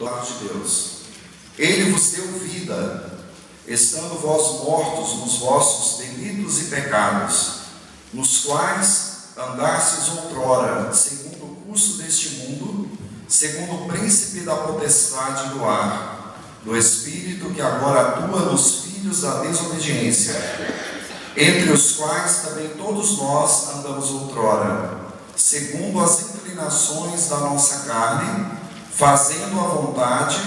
do lado de Deus. Ele vos deu vida, estando vós mortos nos vossos delitos e pecados, nos quais andastes outrora, segundo o curso deste mundo, segundo o príncipe da potestade do ar, do Espírito que agora atua nos filhos da desobediência, entre os quais também todos nós andamos outrora, segundo as inclinações da nossa carne, fazendo a vontade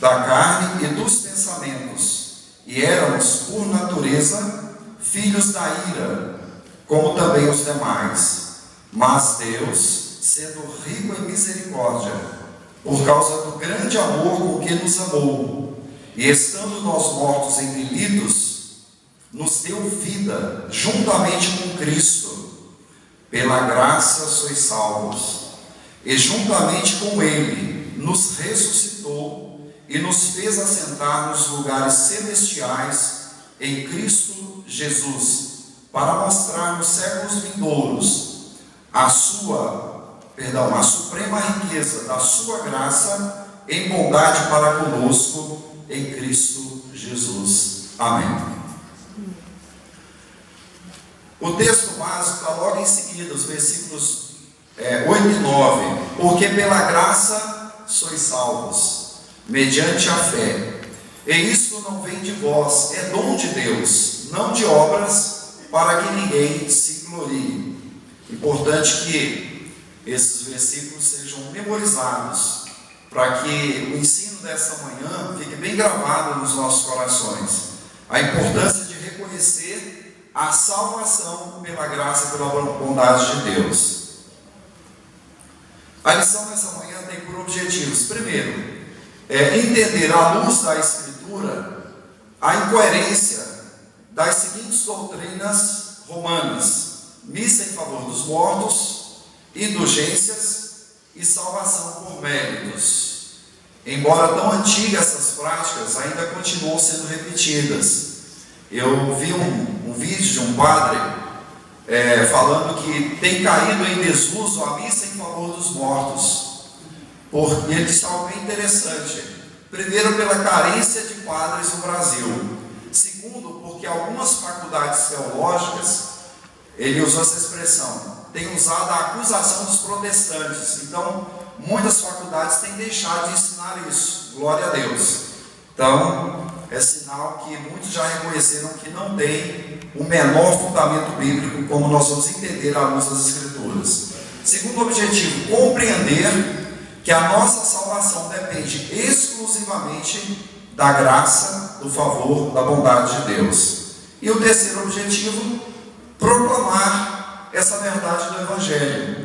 da carne e dos pensamentos, e éramos, por natureza, filhos da ira, como também os demais. Mas Deus, sendo rico em misericórdia, por causa do grande amor com que nos amou, e estando nós mortos em delitos, nos deu vida juntamente com Cristo. Pela graça sois salvos, e juntamente com Ele nos ressuscitou e nos fez assentar nos lugares celestiais em Cristo Jesus, para mostrar nos séculos vindouros a suprema riqueza da sua graça em bondade para conosco em Cristo Jesus. Amém. O texto básico está logo em seguida, os versículos 8 e 9. Porque pela graça sois salvos, mediante a fé. E isto não vem de vós, é dom de Deus, não de obras, para que ninguém se glorie. Importante que esses versículos sejam memorizados, para que o ensino dessa manhã fique bem gravado nos nossos corações. A importância de reconhecer a salvação pela graça e pela bondade de Deus. A lição dessa manhã tem por objetivos, primeiro, entender à luz da Escritura a incoerência das seguintes doutrinas romanas: missa em favor dos mortos, indulgências e salvação por méritos. Embora tão antigas, essas práticas ainda continuam sendo repetidas. Eu vi um vídeo de um padre falando que tem caído em desuso a missa em favor dos mortos. Porque ele disse algo bem interessante. Primeiro, pela carência de padres no Brasil. Segundo, porque algumas faculdades teológicas, ele usou essa expressão, têm usado a acusação dos protestantes. Então, muitas faculdades têm deixado de ensinar isso. Glória a Deus. Então, é sinal que muitos já reconheceram que não tem o menor fundamento bíblico, como nós vamos entender à luz das Escrituras. Segundo objetivo, compreender que a nossa salvação depende exclusivamente da graça, do favor, da bondade de Deus. E o terceiro objetivo, proclamar essa verdade do Evangelho.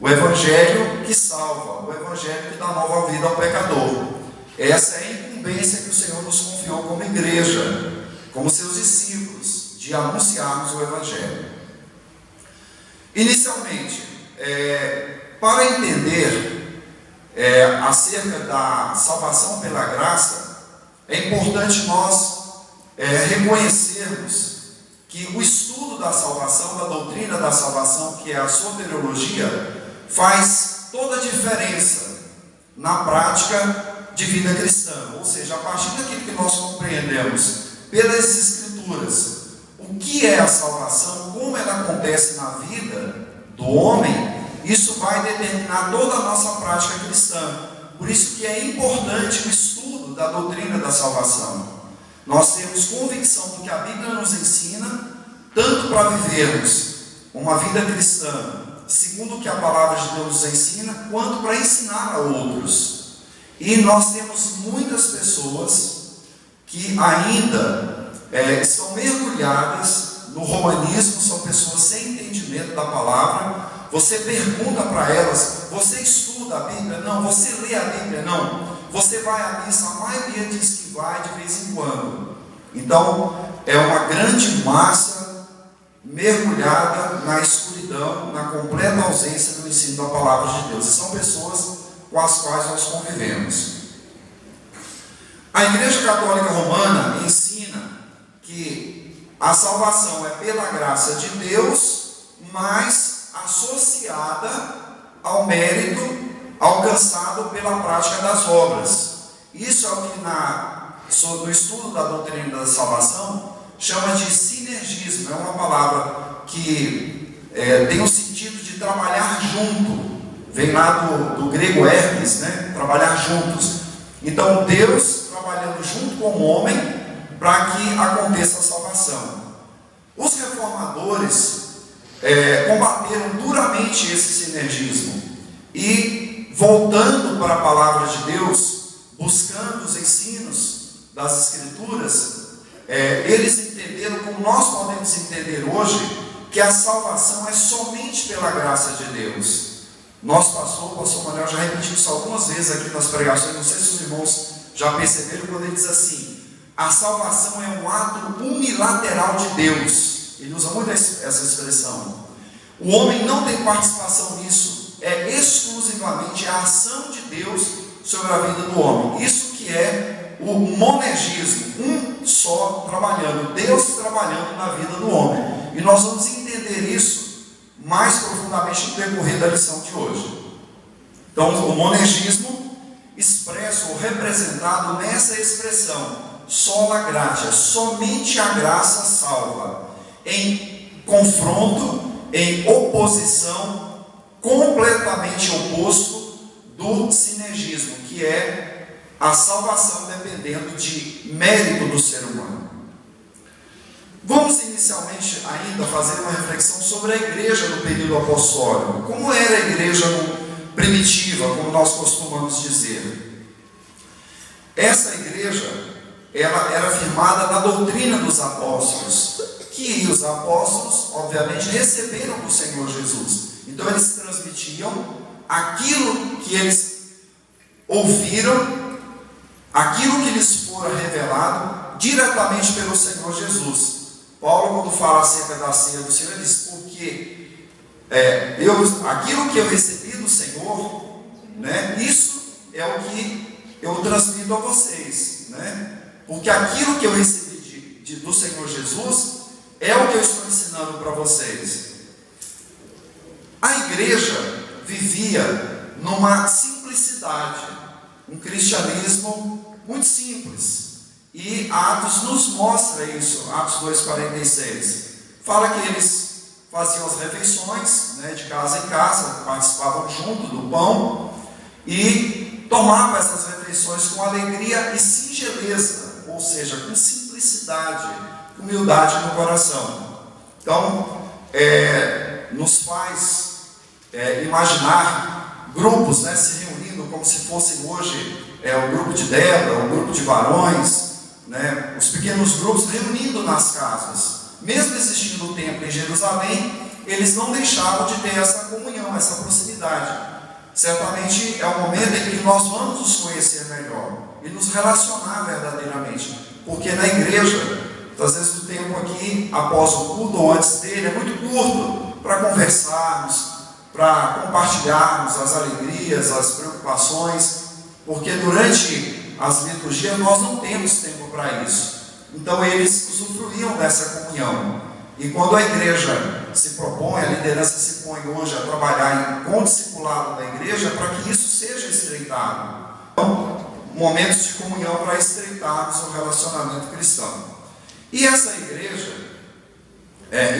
O Evangelho que salva, o Evangelho que dá nova vida ao pecador. Essa é a incumbência que o Senhor nos confiou como igreja, como seus discípulos, de anunciarmos o Evangelho. Inicialmente, para entender acerca da salvação pela graça, é importante nós reconhecermos que o estudo da salvação, da doutrina da salvação, que é a soteriologia, faz toda a diferença na prática de vida cristã. Ou seja, a partir daquilo que nós compreendemos pelas Escrituras, o que é a salvação, como ela acontece na vida do homem, isso vai determinar toda a nossa prática cristã. Por isso que é importante o estudo da doutrina da salvação. Nós temos convicção do que a Bíblia nos ensina, tanto para vivermos uma vida cristã, segundo o que a palavra de Deus nos ensina, quanto para ensinar a outros. E nós temos muitas pessoas que ainda estão mergulhadas no romanismo, são pessoas sem entendimento da palavra. Você pergunta para elas: você estuda a Bíblia? Não. Você lê a Bíblia? Não. Você vai à missa? A maioria diz que vai de vez em quando. Então, é uma grande massa mergulhada na escuridão, na completa ausência do ensino da palavra de Deus. E são pessoas com as quais nós convivemos. A Igreja Católica Romana ensina que a salvação é pela graça de Deus, mas associada ao mérito alcançado pela prática das obras. Isso é o que no estudo da doutrina da salvação chama de sinergismo. É uma palavra que tem o sentido de trabalhar junto. Vem lá do grego hermes, né? Trabalhar juntos. Então Deus trabalhando junto com o homem para que aconteça a salvação. Os reformadores combateram duramente esse sinergismo e, voltando para a palavra de Deus, buscando os ensinos das Escrituras, eles entenderam, como nós podemos entender hoje, que a salvação é somente pela graça de Deus. Nosso pastor, o pastor Manuel, já repetiu isso algumas vezes aqui nas pregações. Não sei se os irmãos já perceberam quando ele diz assim: a salvação é um ato unilateral de Deus. Ele usa muito essa expressão. O homem não tem participação nisso, é exclusivamente a ação de Deus sobre a vida do homem. Isso que é o monergismo, um só trabalhando, Deus trabalhando na vida do homem. E nós vamos entender isso mais profundamente no decorrer da lição de hoje. Então, o monergismo expresso ou representado nessa expressão, sola gratia, somente a graça salva, em confronto, em oposição, completamente oposto do sinergismo, que é a salvação dependendo de mérito do ser humano. Vamos inicialmente ainda fazer uma reflexão sobre a igreja no período apostólico. Como era a igreja primitiva, como nós costumamos dizer? Essa igreja, ela era firmada na doutrina dos apóstolos, que os apóstolos, obviamente, receberam do Senhor Jesus. Então eles transmitiam aquilo que eles ouviram, aquilo que lhes fora revelado diretamente pelo Senhor Jesus. Paulo, quando fala acerca da ceia do Senhor, ele diz: porque aquilo que eu recebi do Senhor, né, isso é o que eu transmito a vocês, né? Porque aquilo que eu recebi do Senhor Jesus é o que eu estou ensinando para vocês. A igreja vivia numa simplicidade, um cristianismo muito simples. E Atos nos mostra isso, Atos 2,46. Fala que eles faziam as refeições, né, de casa em casa, participavam junto do pão e tomavam essas refeições com alegria e singeleza, ou seja, com simplicidade, humildade no coração. Então, nos faz imaginar grupos, né, se reunindo como se fossem hoje o grupo de Débora, o grupo de varões, né, os pequenos grupos reunindo nas casas. Mesmo existindo o templo em Jerusalém, eles não deixavam de ter essa comunhão, essa proximidade. Certamente é o momento em que nós vamos nos conhecer melhor e nos relacionar verdadeiramente, porque na igreja, às vezes o tempo aqui, após o culto ou antes dele, é muito curto para conversarmos, para compartilharmos as alegrias, as preocupações, porque durante as liturgias nós não temos tempo para isso. Então eles usufruíam dessa comunhão. E quando a igreja se propõe, a liderança se põe hoje a trabalhar com o discipulado da igreja para que isso seja estreitado. Então, momentos de comunhão para estreitarmos o relacionamento cristão. E essa igreja,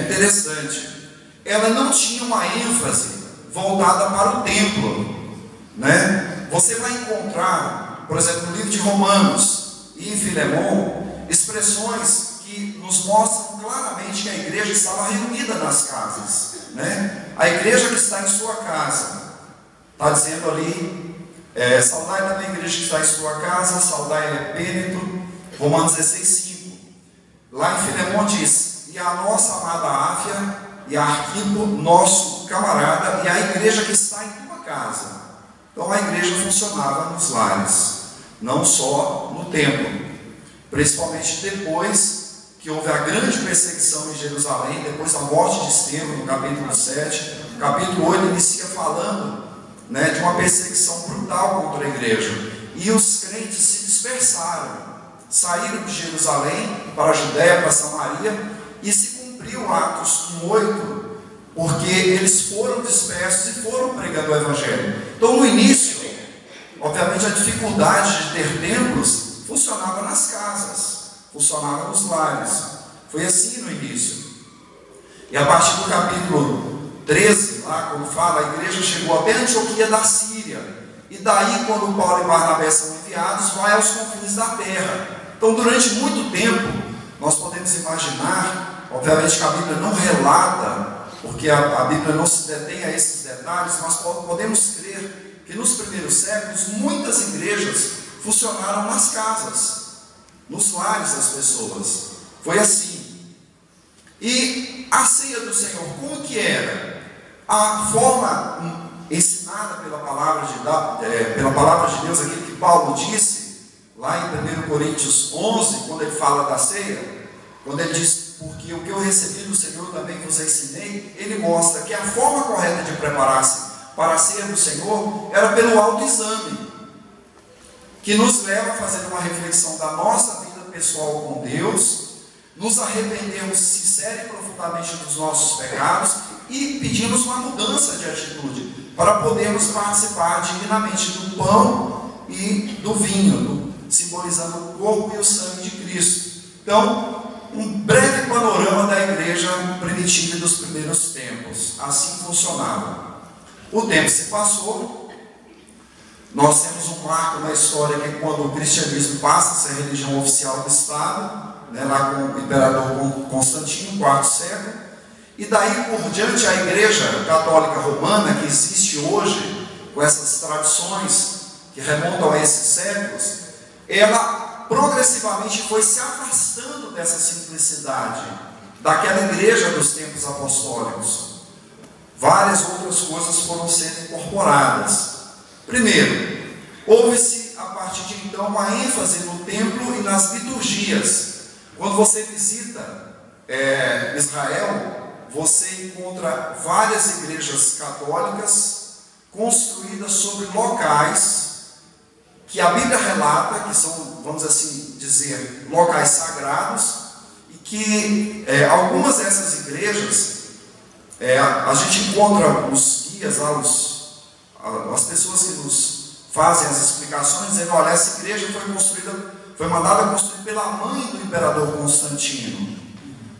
interessante, ela não tinha uma ênfase voltada para o templo, né? Você vai encontrar, por exemplo, no livro de Romanos e em Filemão, expressões que nos mostram claramente que a igreja estava reunida nas casas, né? A igreja que está em sua casa, está dizendo ali, saudai também a igreja que está em sua casa, saudai Epêneto, Romanos 16:5. Lá em Filemão diz: e a nossa amada Áfia e a Arquipo, nosso camarada, e a igreja que está em tua casa. Então a igreja funcionava nos lares, não só no templo. Principalmente depois que houve a grande perseguição em Jerusalém, depois da morte de Estevão, no capítulo 7. O capítulo 8 inicia falando, né, de uma perseguição brutal contra a igreja. E os crentes se dispersaram, saíram de Jerusalém para a Judéia, para Samaria, e se cumpriu Atos 1:8, porque eles foram dispersos e foram pregando o Evangelho. Então, no início, obviamente, a dificuldade de ter templos funcionava nas casas, funcionava nos lares. Foi assim no início. E a partir do capítulo 13, lá, quando fala, a igreja chegou até Antioquia da Síria. E daí, quando Paulo e Barnabé são enviados, vai aos confins da terra. Então, durante muito tempo, nós podemos imaginar, obviamente que a Bíblia não relata, porque a Bíblia não se detém a esses detalhes, mas podemos crer que nos primeiros séculos, muitas igrejas funcionaram nas casas, nos lares das pessoas. Foi assim. E a ceia do Senhor, como que era? A forma ensinada pela palavra de Deus, aquilo que Paulo disse, lá em 1 Coríntios 11, quando ele fala da ceia, quando ele diz, porque o que eu recebi do Senhor também vos ensinei, ele mostra que a forma correta de preparar-se para a ceia do Senhor era pelo autoexame, que nos leva a fazer uma reflexão da nossa vida pessoal com Deus, nos arrependermos sincera e profundamente dos nossos pecados e pedimos uma mudança de atitude, para podermos participar dignamente do pão e do vinho, simbolizando o corpo e o sangue de Cristo. Então, um breve panorama da igreja primitiva e dos primeiros tempos. Assim funcionava. O tempo se passou. Nós temos um marco na história, que é quando o cristianismo passa a ser a religião oficial do Estado, lá com o imperador Constantino, no IV século. E daí por diante, a igreja católica romana, que existe hoje, com essas tradições que remontam a esses séculos, ela progressivamente foi se afastando dessa simplicidade, daquela igreja dos tempos apostólicos. Várias outras coisas foram sendo incorporadas. Primeiro, houve-se a partir de então uma ênfase no templo e nas liturgias. Quando você visita Israel, você encontra várias igrejas católicas construídas sobre locais que a Bíblia relata, que são, vamos assim dizer, locais sagrados, e que algumas dessas igrejas, a gente encontra os guias lá, as pessoas que nos fazem as explicações, dizendo, olha, essa igreja foi mandada construir pela mãe do imperador Constantino.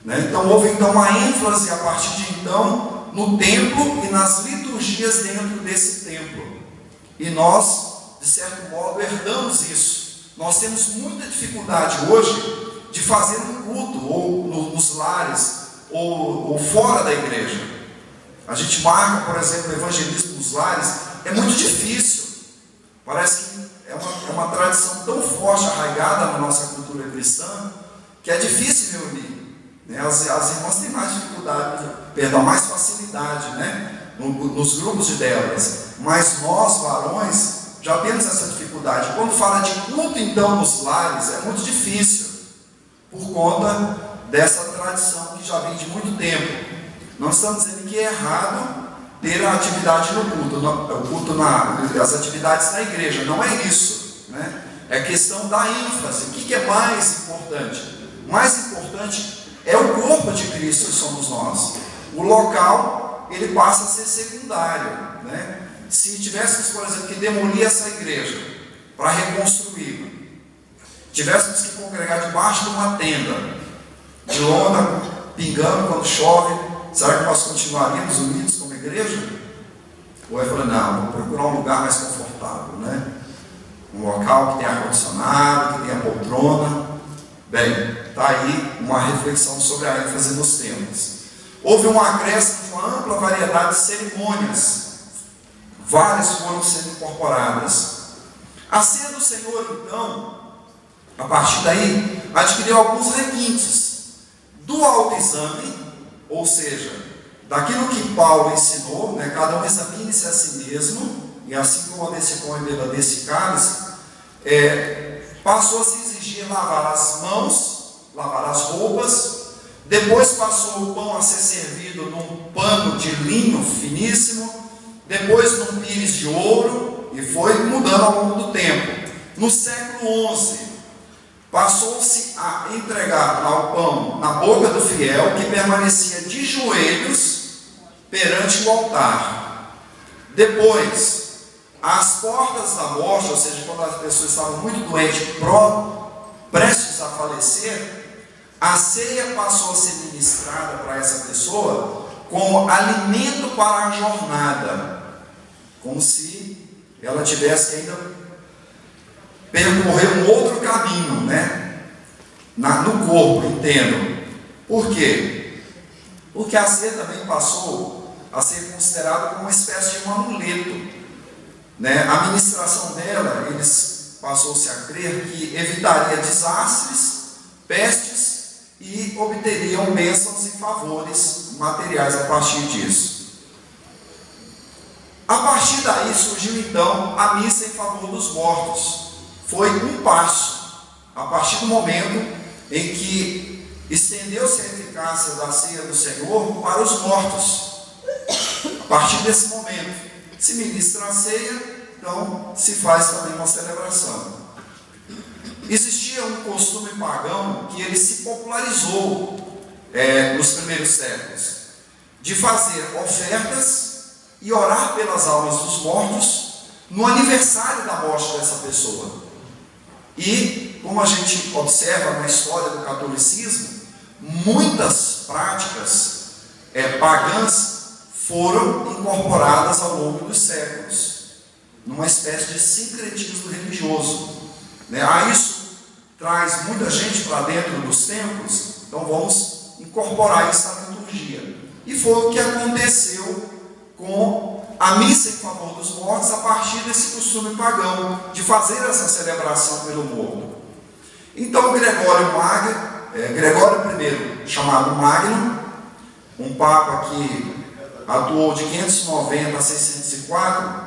Então houve uma ênfase a partir de então no templo e nas liturgias dentro desse templo. E nós, de certo modo, herdamos isso. Nós temos muita dificuldade hoje de fazer um culto, ou nos lares, ou fora da igreja. A gente marca, por exemplo, o evangelismo nos lares, é muito difícil. Parece que é uma tradição tão forte, arraigada na nossa cultura cristã, que é difícil reunir. As irmãs têm mais dificuldade, mais facilidade, nos grupos de delas. Mas nós, varões, já temos essa dificuldade. Quando fala de culto, então, nos lares, é muito difícil, por conta dessa tradição que já vem de muito tempo. Não estamos dizendo que é errado ter a atividade no culto, as atividades na igreja, não é isso, É questão da ênfase. O que é mais importante? O mais importante é o corpo de Cristo, que somos nós. O local, ele passa a ser secundário, Se tivéssemos, por exemplo, que demolir essa igreja para reconstruí-la, tivéssemos que congregar debaixo de uma tenda, de lona, pingando quando chove, será que nós continuaríamos unidos como igreja? Ou eu falei, não, vou procurar um lugar mais confortável, Um local que tenha ar-condicionado, que tenha poltrona. Bem, está aí uma reflexão sobre a ênfase nos tempos. Houve um acréscimo de uma ampla variedade de cerimônias. Várias foram sendo incorporadas. A ceia do Senhor, então, a partir daí, adquiriu alguns requintes do autoexame, ou seja, daquilo que Paulo ensinou, cada um examine-se a si mesmo, e assim como desse pão e beba desse cálice, passou a se exigir lavar as mãos, lavar as roupas. Depois passou o pão a ser servido num pano de linho finíssimo, depois num pires de ouro, e foi mudando ao longo do tempo. No século XI, passou-se a entregar lá o pão na boca do fiel, que permanecia de joelhos perante o altar. Depois, às portas da morte, ou seja, quando as pessoas estavam muito doentes, prestes a falecer, a ceia passou a ser ministrada para essa pessoa como alimento para a jornada, como se ela tivesse que ainda percorrer um outro caminho, né? No corpo, entendo. Por quê? Porque a ceia também passou a ser considerada como uma espécie de um amuleto, né? A ministração dela, eles passou-se a crer que evitaria desastres, pestes e obteriam bênçãos e favores materiais a partir disso. A partir daí surgiu então a missa em favor dos mortos. Foi um passo, a partir do momento em que estendeu-se a eficácia da ceia do Senhor para os mortos. A partir desse momento, se ministra a ceia, então se faz também uma celebração. Existia um costume pagão que ele se popularizou nos primeiros séculos, de fazer ofertas e orar pelas almas dos mortos no aniversário da morte dessa pessoa. E, como a gente observa na história do catolicismo, muitas práticas pagãs foram incorporadas ao longo dos séculos, numa espécie de sincretismo religioso, né? Isso traz muita gente para dentro dos templos, então vamos incorporar isso na liturgia. E foi o que aconteceu com a missa em favor dos mortos a partir desse costume pagão, de fazer essa celebração pelo morto. Então Gregório I, chamado Magno, um papa que atuou de 590 a 604,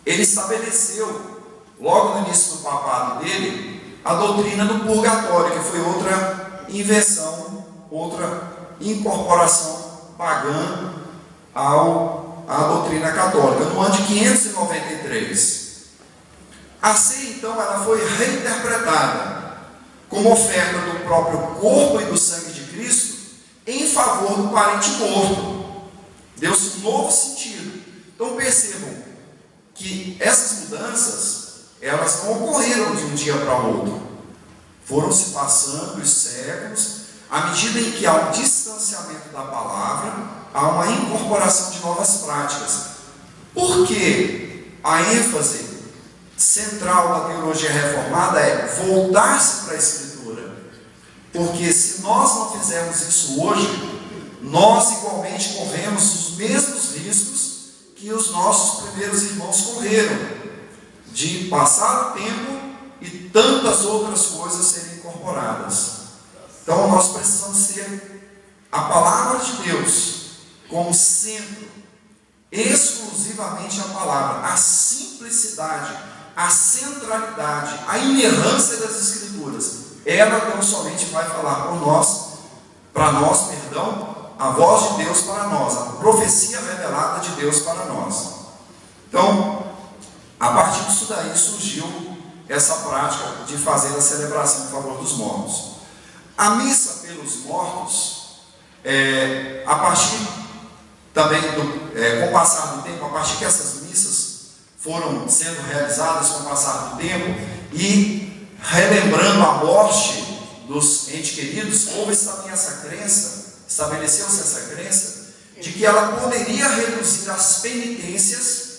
ele estabeleceu, logo no início do papado dele, a doutrina do purgatório, que foi outra invenção, outra incorporação pagã à doutrina católica, no ano de 593. A ceia, então, ela foi reinterpretada como oferta do próprio corpo e do sangue de Cristo em favor do parente morto. Deu-se um novo sentido. Então percebam que essas mudanças, elas não ocorreram de um dia para o outro. Foram se passando os séculos, à medida em que há um distanciamento da palavra, há uma incorporação de novas práticas. Por que a ênfase central da teologia reformada é voltar-se para a Escritura? Porque se nós não fizermos isso hoje, nós igualmente corremos os mesmos riscos que os nossos primeiros irmãos correram, de passar o tempo e tantas outras coisas serem incorporadas. Então nós precisamos ter a palavra de Deus como centro, exclusivamente a palavra, a simplicidade, a centralidade, a inerrância das Escrituras. Ela tão somente vai falar para nós, a voz de Deus para nós, a profecia revelada de Deus para nós. Então, a partir disso daí surgiu essa prática de fazer a celebração em favor dos mortos. A missa pelos mortos, a partir também com o passar do tempo, a partir que essas missas foram sendo realizadas com o passar do tempo e relembrando a morte dos entes queridos, houve também essa crença, estabeleceu-se essa crença de que ela poderia reduzir as penitências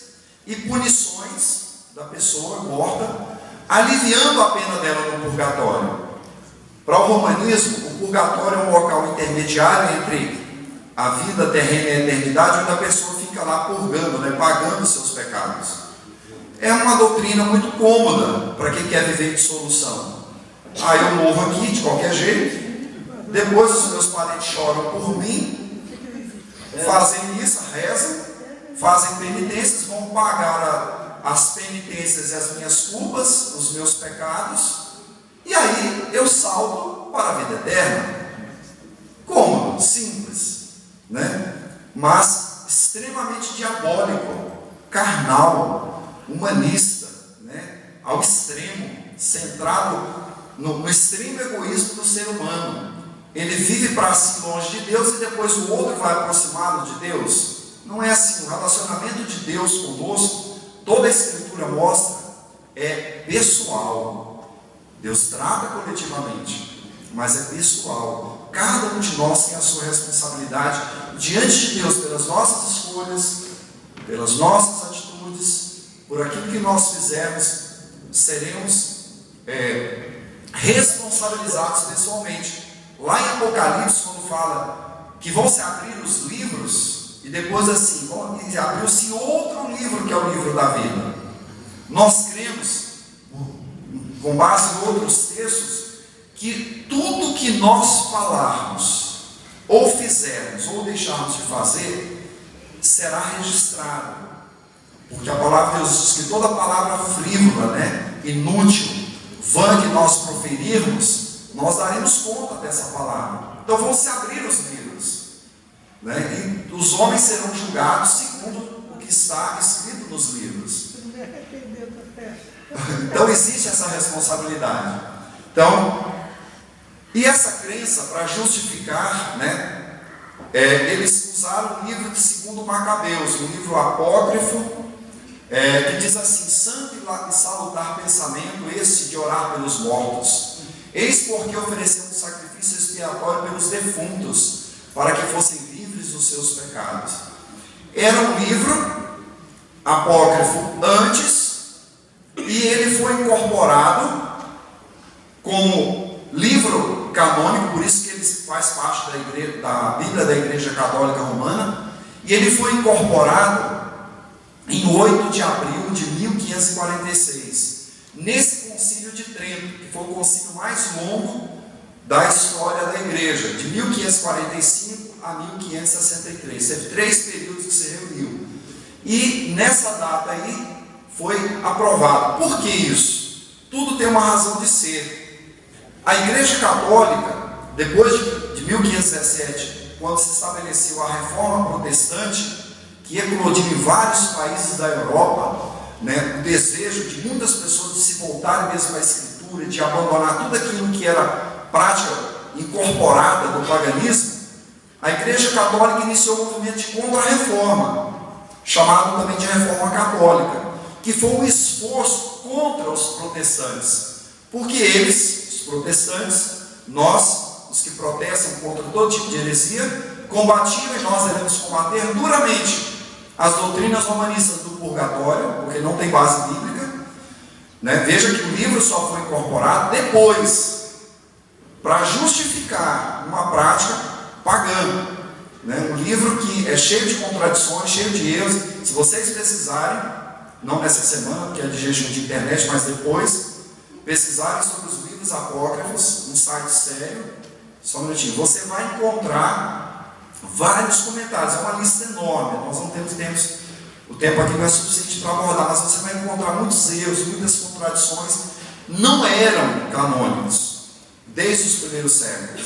e punições da pessoa morta, aliviando a pena dela no purgatório. Para o romanismo, o purgatório é um local intermediário entre a vida terrena e a eternidade, onde a pessoa fica lá purgando, pagando seus pecados. É uma doutrina muito cômoda para quem quer viver de solução. Eu morro aqui de qualquer jeito, depois os meus parentes choram por mim, fazem missa, rezam, fazem penitências, vão pagar as penitências e as minhas culpas, os meus pecados, e aí eu salto para a vida eterna. Cômodo, simples, mas extremamente diabólico, carnal, humanista, ao extremo, centrado no extremo egoísmo do ser humano. Ele vive para si longe de Deus e depois o outro vai aproximá-lo de Deus. não é assim. O relacionamento de Deus conosco, toda a Escritura mostra, é pessoal. Deus trata coletivamente, mas é pessoal. Cada um de nós tem a sua responsabilidade diante de Deus pelas nossas escolhas, pelas nossas atitudes, por aquilo que nós fizermos, seremos responsabilizados pessoalmente. Lá em Apocalipse, quando fala que vão se abrir os livros, e depois assim, abriu-se outro livro, que é o livro da vida. Nós cremos, com base em outros textos, que tudo que nós falarmos, ou fizermos, ou deixarmos de fazer, será registrado. Porque a palavra de Deus diz que toda palavra frívola, inútil, vã que nós proferirmos, nós daremos conta dessa palavra. Então vão se abrir os livros, e os homens serão julgados segundo o que está escrito nos livros. Então existe essa responsabilidade. Então, e essa crença, para justificar, eles usaram o livro de 2 Macabeus, um livro apócrifo, que diz assim: santo e salutar pensamento esse de orar pelos mortos. Eis porque oferecemos sacrifício expiatório pelos defuntos, para que fossem livres dos seus pecados. Era um livro apócrifo antes, e ele foi incorporado como livro canônico, por isso que ele faz parte da Bíblia da Igreja Católica Romana, e ele foi incorporado em 8 de abril de 1546, nesse concílio de Trento, que foi o concílio mais longo da história da igreja, de 1545 a 1563, teve 3 períodos que se reuniu, e nessa data aí foi aprovado. Por que isso? Tudo tem uma razão de ser. A Igreja Católica, depois de 1517, quando se estabeleceu a Reforma Protestante, que eclodiu em vários países da Europa, o desejo de muitas pessoas de se voltarem mesmo à Escritura, de abandonar tudo aquilo que era prática incorporada do paganismo, a Igreja Católica iniciou um movimento de contra-reforma, chamado também de Reforma Católica, que foi um esforço contra os protestantes, porque eles, os protestantes, nós, os que protestam contra todo tipo de heresia, combatiam, e nós devemos combater duramente as doutrinas romanistas do purgatório, porque não tem base bíblica, Veja que o livro só foi incorporado depois, para justificar uma prática pagã, um livro que é cheio de contradições, cheio de erros. Se vocês pesquisarem, não nessa semana, porque é de jejum de internet, mas depois, pesquisarem sobre os livros apócrifos, um site sério, só um minutinho, você vai encontrar vários comentários, é uma lista enorme, nós não temos tempo, o tempo aqui não é suficiente para abordar, mas você vai encontrar muitos erros, muitas contradições, não eram canônicos, desde os primeiros séculos,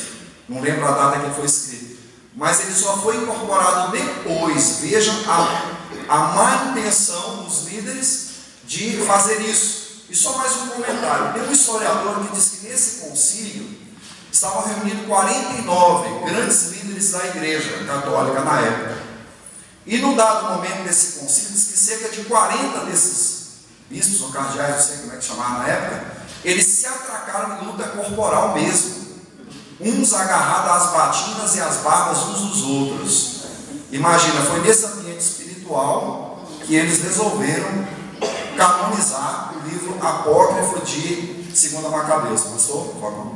não lembro a data que foi escrito, mas ele só foi incorporado depois. Veja a má intenção dos líderes de fazer isso. E só mais um comentário, tem um historiador que diz que nesse concílio estavam reunidos 49 grandes líderes da igreja católica na época. E num dado momento desse concílio, diz que cerca de 40 desses bispos ou cardeais, não sei como é que chamava na época, eles se atracaram em luta corporal mesmo, uns agarrados às batinas e às barbas uns dos outros. Imagina, foi nesse ambiente espiritual que eles resolveram canonizar o livro apócrifo de 2 Macabeus. Pastor, por favor.